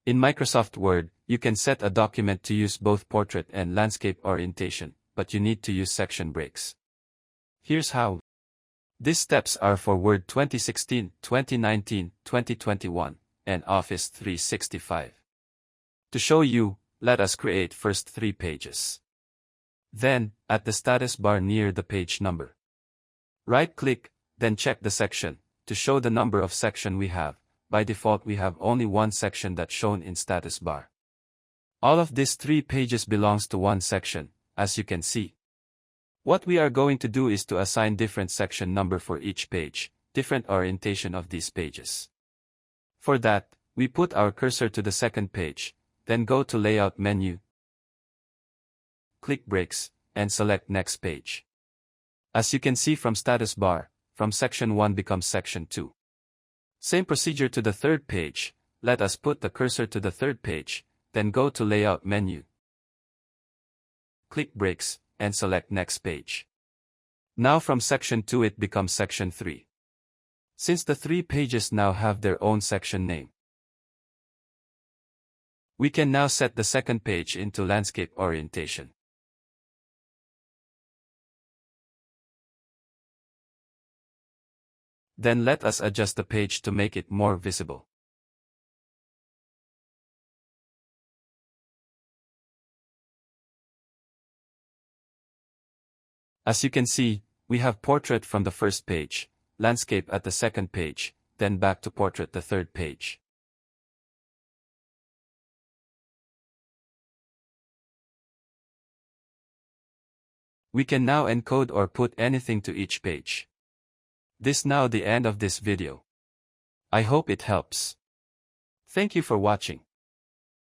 In Microsoft Word, you can set a document to use both portrait and landscape orientation, but you need to use section breaks. Here's how. These steps are for Word 2016, 2019, 2021, and Office 365. To show you, let us create first 3 pages. Then, at the status bar near the page number, right-click, then check the section, to show the number of section we have. By default we have only one section that's shown in status bar. All of these 3 pages belongs to one section, as you can see. What we are going to do is to assign different section number for each page, different orientation of these pages. For that, we put our cursor to the second page, then go to Layout menu, click Breaks, and select Next Page. As you can see from status bar, from section 1 becomes section 2. Same procedure to the third page. Let us put the cursor to the third page, then go to Layout menu, click Breaks, and select Next Page. Now from section 2 it becomes section 3. Since the 3 pages now have their own section name, we can now set the second page into landscape orientation. Then let us adjust the page to make it more visible. As you can see, we have portrait from the first page, landscape at the second page, then back to portrait the third page. We can now encode or put anything to each page. This now the end of this video. I hope it helps. Thank you for watching.